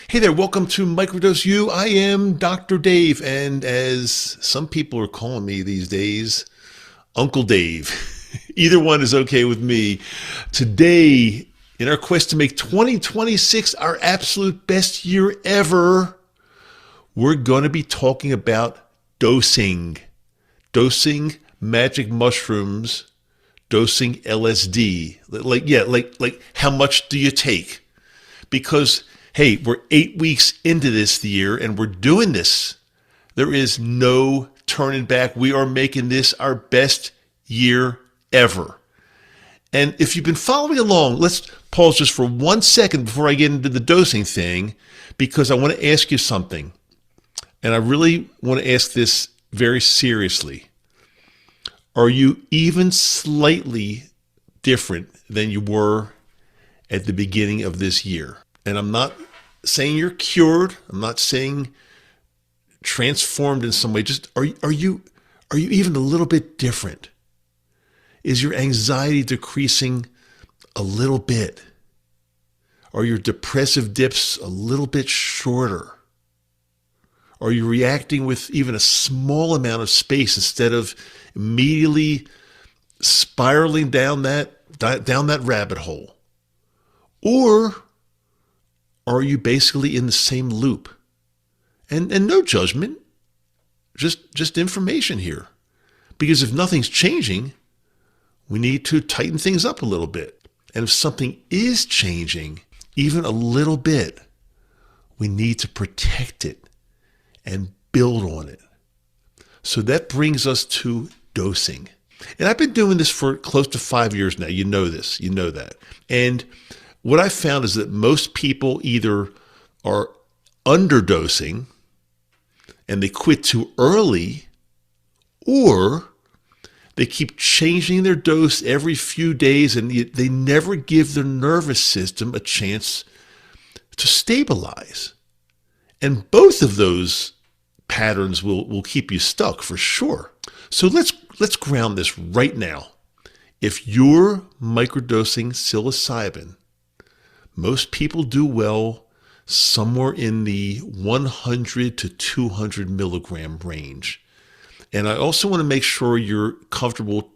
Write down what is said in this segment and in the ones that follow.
Hey there, welcome to Microdose U. I am Dr. Dave, and as some people are calling me these days, Uncle Dave. Either one is okay with me. Today, in our quest to make 2026 our absolute best year ever, we're going to be talking about dosing. Dosing magic mushrooms, dosing LSD. Like how much do you take? Because hey, we're 8 weeks into this year and we're doing this. There is no turning back. We are making this our best year ever. And if you've been following along, let's pause just for 1 second before I get into the dosing thing, because I want to ask you something. And I really want to ask this very seriously. Are you even slightly different than you were at the beginning of this year? And I'm not saying you're cured. I'm not saying transformed in some way. Just are you even a little bit different? Is your anxiety decreasing a little bit? Are your depressive dips a little bit shorter? Are you reacting with even a small amount of space instead of immediately spiraling down that rabbit hole? Or are you basically in the same loop? And no judgment, just information here. Because if nothing's changing, we need to tighten things up a little bit. And if something is changing, even a little bit, we need to protect it and build on it. So that brings us to dosing. And I've been doing this for close to 5 years now. You know this, you know that. And what I found is that most people either are underdosing and they quit too early, or they keep changing their dose every few days and they never give their nervous system a chance to stabilize. And both of those patterns will keep you stuck for sure. So let's ground this right now. If you're microdosing psilocybin, most people do well somewhere in the 100 to 200 milligram range. And I also want to make sure you're comfortable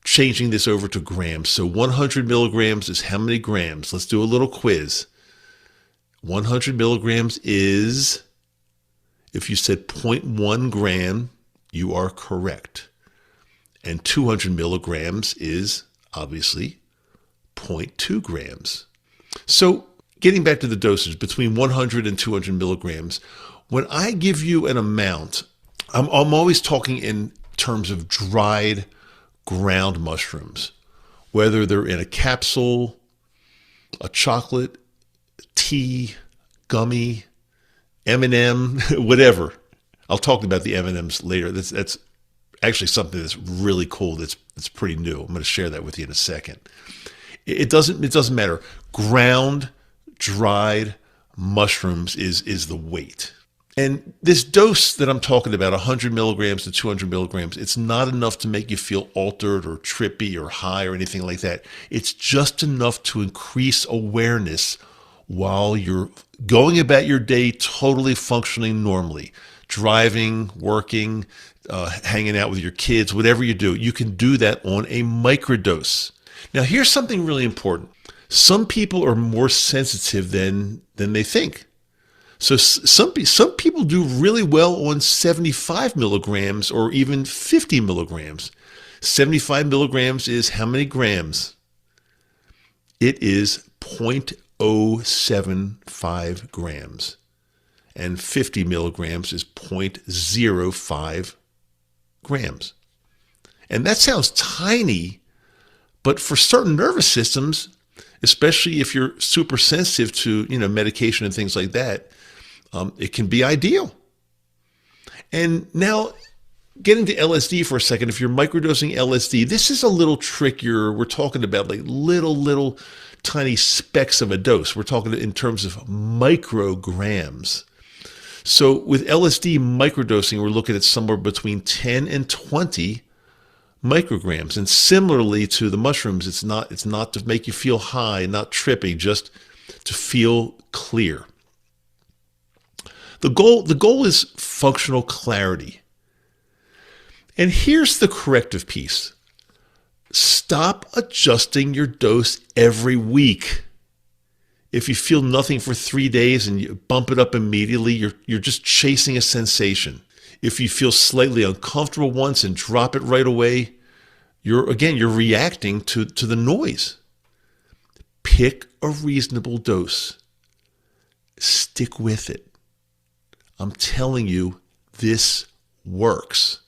changing this over to grams. So 100 milligrams is how many grams? Let's do a little quiz. 100 milligrams is, if you said 0.1 gram, you are correct. And 200 milligrams is obviously 0.2 grams. So getting back to the dosage, between 100 and 200 milligrams, when I give you an amount, I'm always talking in terms of dried ground mushrooms, whether they're in a capsule, a chocolate, tea, gummy, M&M, whatever. I'll talk about the M&Ms later. That's actually something that's really cool. That's pretty new. I'm going to share that with you in a second. It doesn't matter. Ground, dried mushrooms is the weight. And this dose that I'm talking about, 100 milligrams to 200 milligrams, it's not enough to make you feel altered or trippy or high or anything like that. It's just enough to increase awareness while you're going about your day totally functioning normally. Driving, working, hanging out with your kids, whatever you do, you can do that on a microdose. Now, here's something really important. Some people are more sensitive than they think. So some people do really well on 75 milligrams or even 50 milligrams. 75 milligrams is how many grams? It is 0.075 grams. And 50 milligrams is 0.05 grams. And that sounds tiny, but for certain nervous systems, especially if you're super sensitive to, medication and things like that, it can be ideal. And now, getting to LSD for a second, if you're microdosing LSD, this is a little trickier. We're talking about like little tiny specks of a dose. We're talking in terms of micrograms. So with LSD microdosing, we're looking at somewhere between 10 and 20 micrograms. And similarly to the mushrooms, it's not to make you feel high, not trippy, just to feel clear. The goal is functional clarity. And here's the corrective piece. Stop adjusting your dose every week. If you feel nothing for 3 days and you bump it up immediately, you're just chasing a sensation. If you feel slightly uncomfortable once and drop it right away, you're reacting to the noise. Pick a reasonable dose. Stick with it. I'm telling you, this works.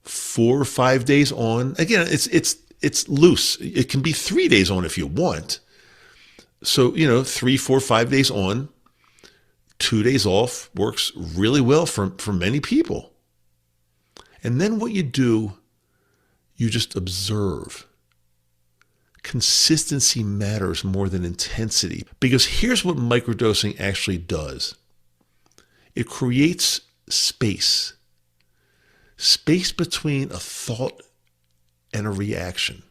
4 or 5 days on. Again, it's loose. It can be 3 days on if you want. So, 3, 4, 5 days on, 2 days off works really well for many people. And then what you do, you just observe. Consistency matters more than intensity, because here's what microdosing actually does. It creates space. Space between a thought and a reaction.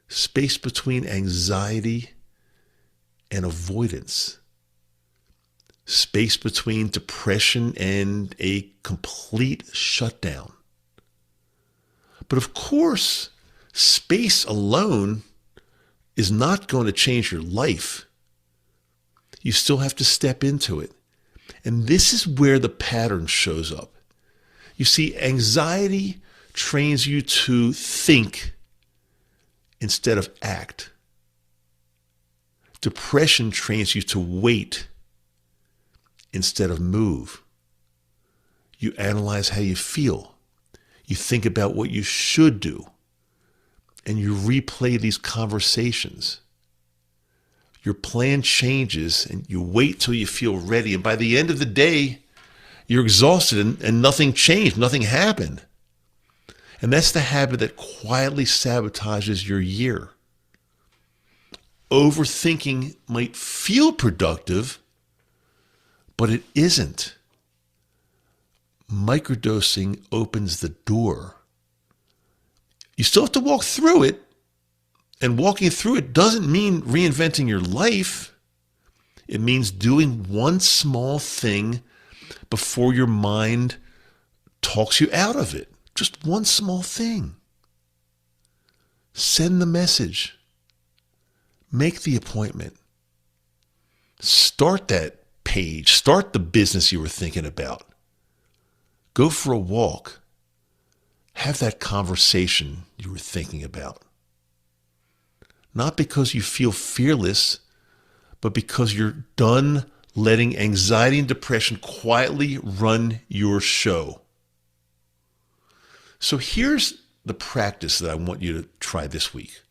Space between anxiety and avoidance. Space between depression and a complete shutdown. But of course, space alone is not going to change your life. You still have to step into it. And this is where the pattern shows up. You see, anxiety trains you to think instead of act. Depression trains you to wait instead of move. You analyze how you feel. You think about what you should do. And you replay these conversations. Your plan changes and you wait till you feel ready. And by the end of the day, you're exhausted and nothing changed, nothing happened. And that's the habit that quietly sabotages your year. Overthinking might feel productive, but it isn't. Microdosing opens the door. You still have to walk through it, and walking through it doesn't mean reinventing your life. It means doing one small thing before your mind talks you out of it. Just one small thing. Send the message. Make the appointment. Start that page. Start the business you were thinking about. Go for a walk. Have that conversation you were thinking about. Not because you feel fearless, but because you're done letting anxiety and depression quietly run your show. So here's the practice that I want you to try this week.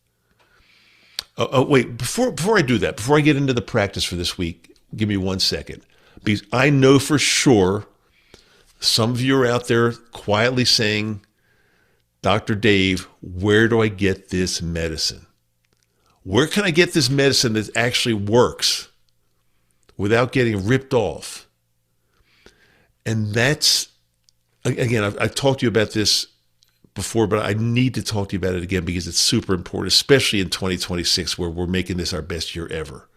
Wait, before I do that, before I get into the practice for this week, give me 1 second. Because I know for sure some of you are out there quietly saying, Dr. Dave, where do I get this medicine? Where can I get this medicine that actually works without getting ripped off? And that's, again, I've talked to you about this before, but I need to talk to you about it again because it's super important, especially in 2026 where we're making this our best year ever.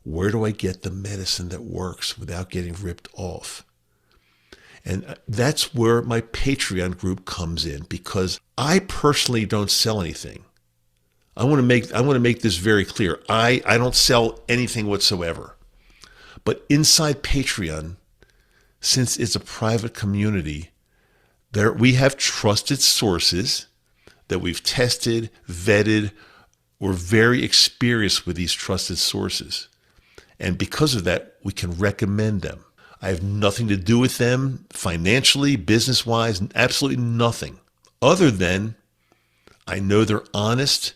Where do I get the medicine that works without getting ripped off? And that's where my Patreon group comes in, because I personally don't sell anything. I want to make this very clear. I don't sell anything whatsoever. But inside Patreon, since it's a private community, there we have trusted sources that we've tested, vetted. We're very experienced with these trusted sources. And because of that, we can recommend them. I have nothing to do with them financially, business-wise, absolutely nothing. Other than I know they're honest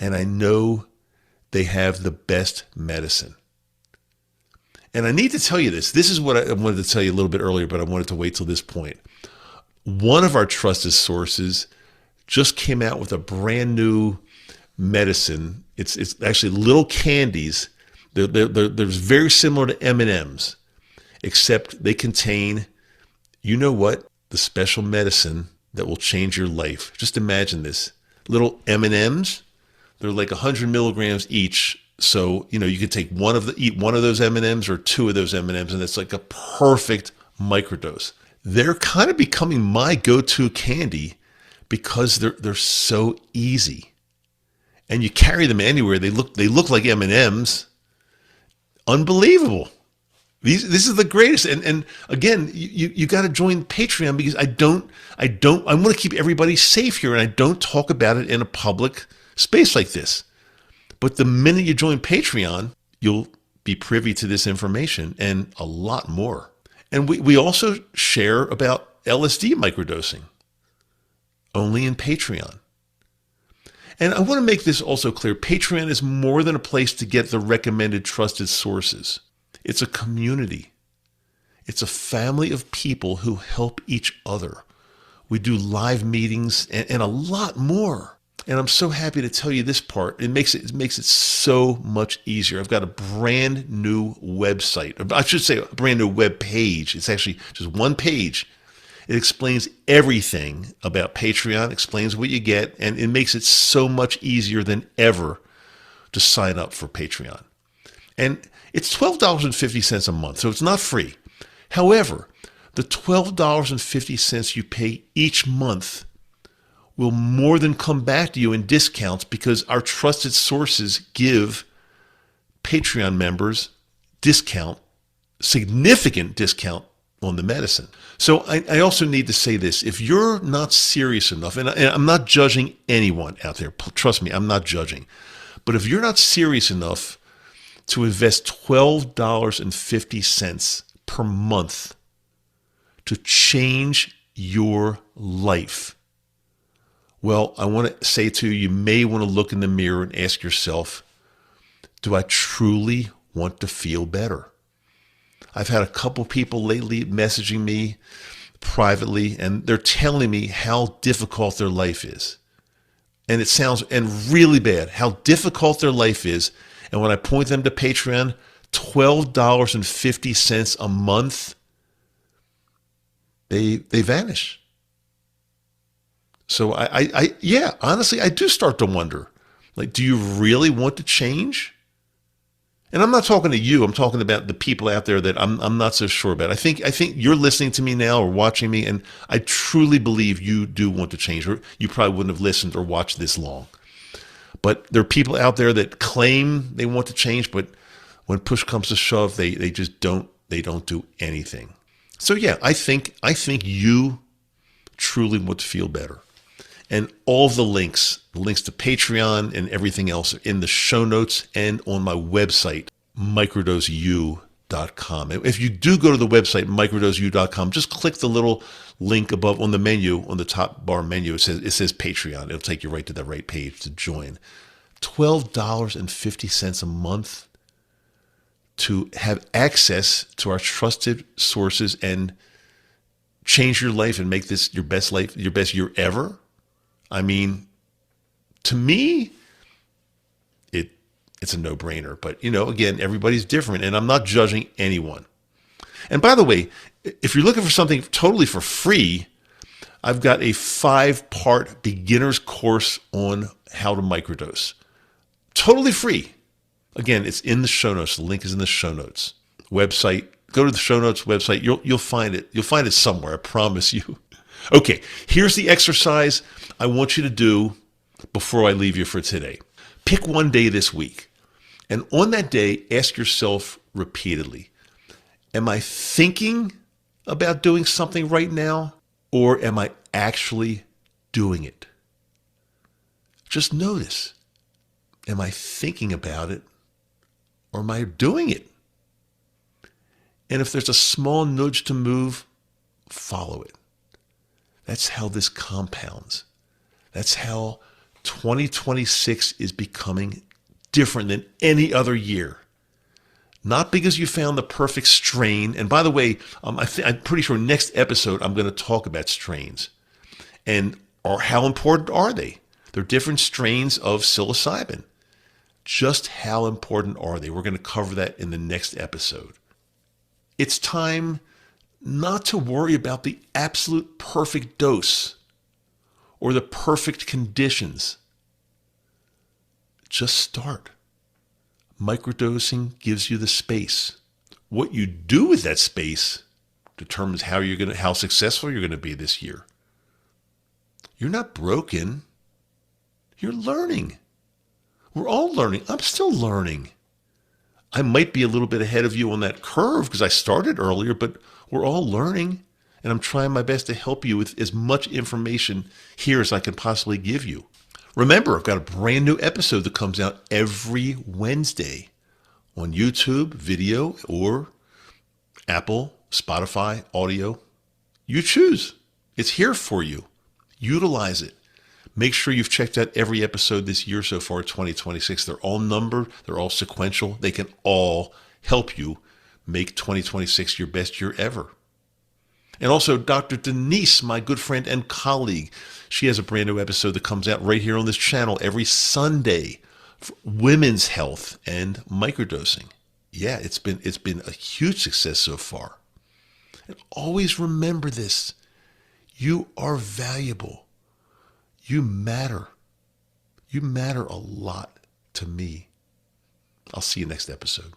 and I know they have the best medicine. And I need to tell you this. This is what I wanted to tell you a little bit earlier, but I wanted to wait till this point. One of our trusted sources just came out with a brand new medicine. It's actually little candies. They're very similar to M&Ms. Except they contain, you know what, the special medicine that will change your life. Just imagine this. Little M&Ms, they're like 100 milligrams each So, you could take eat one of those M&Ms or two of those M&Ms, and it's like a perfect microdose. They're kind of becoming my go-to candy because they're so easy. And you carry them anywhere. They look like M&Ms. Unbelievable. This is the greatest. And again, you got to join Patreon because I want to keep everybody safe here, and I don't talk about it in a public space like this. But the minute you join Patreon, you'll be privy to this information and a lot more. And we also share about LSD microdosing, only in Patreon. And I want to make this also clear. Patreon is more than a place to get the recommended trusted sources. It's a community. It's a family of people who help each other. We do live meetings and a lot more. And I'm so happy to tell you this part. It makes it so much easier. I've got a brand new website. I should say a brand new web page. It's actually just one page. It explains everything about Patreon, explains what you get, and it makes it so much easier than ever to sign up for Patreon. And it's $12.50 a month, so it's not free. However, the $12.50 you pay each month will more than come back to you in discounts because our trusted sources give Patreon members significant discount on the medicine. So I also need to say this. If you're not serious enough, and I'm not judging anyone out there, trust me, I'm not judging. But if you're not serious enough to invest $12.50 per month to change your life, well, I want to say to you, you may want to look in the mirror and ask yourself, do I truly want to feel better? I've had a couple people lately messaging me privately, and they're telling me how difficult their life is. And it sounds really bad, how difficult their life is. And when I point them to Patreon, $12.50 a month, they vanish. So yeah, honestly, I do start to wonder, like, do you really want to change? And I'm not talking to you. I'm talking about the people out there that I'm not so sure about. I think you're listening to me now or watching me, and I truly believe you do want to change, or you probably wouldn't have listened or watched this long. But there are people out there that claim they want to change, but when push comes to shove, they just don't do anything. So yeah, I think you truly want to feel better. And all of the links to Patreon and everything else are in the show notes and on my website, microdoseu.com. If you do go to the website, microdoseu.com, just click the little link above on the menu, on the top bar menu. It says Patreon. It'll take you right to the right page to join. $12.50 a month to have access to our trusted sources and change your life and make this your best year ever. I mean, to me, it's a no-brainer. But, again, everybody's different, and I'm not judging anyone. And by the way, if you're looking for something totally for free, I've got a 5-part beginner's course on how to microdose. Totally free. Again, it's in the show notes. The link is in the show notes. Website. Go to the show notes website. You'll find it. You'll find it somewhere. I promise you. Okay, here's the exercise I want you to do before I leave you for today. Pick one day this week, and on that day, ask yourself repeatedly, am I thinking about doing something right now, or am I actually doing it? Just notice, am I thinking about it, or am I doing it? And if there's a small nudge to move, follow it. That's how this compounds. That's how 2026 is becoming different than any other year. Not because you found the perfect strain. And by the way, I'm pretty sure next episode I'm going to talk about strains. And how important are they? They're different strains of psilocybin. Just how important are they? We're going to cover that in the next episode. It's time not to worry about the absolute perfect dose or the perfect conditions. Just start. Microdosing gives you the space. What you do with that space determines how successful you're going to be this year. You're not broken. You're learning. We're all learning. I'm still learning. I might be a little bit ahead of you on that curve because I started earlier, but we're all learning. And I'm trying my best to help you with as much information here as I can possibly give you. Remember, I've got a brand new episode that comes out every Wednesday on YouTube, video, or Apple, Spotify, audio. You choose. It's here for you. Utilize it. Make sure you've checked out every episode this year so far, 2026. They're all numbered. They're all sequential. They can all help you make 2026 your best year ever. And also, Dr. Denise, my good friend and colleague, she has a brand new episode that comes out right here on this channel every Sunday for women's health and microdosing. Yeah, it's been a huge success so far. And always remember this. You are valuable. You matter. You matter a lot to me. I'll see you next episode.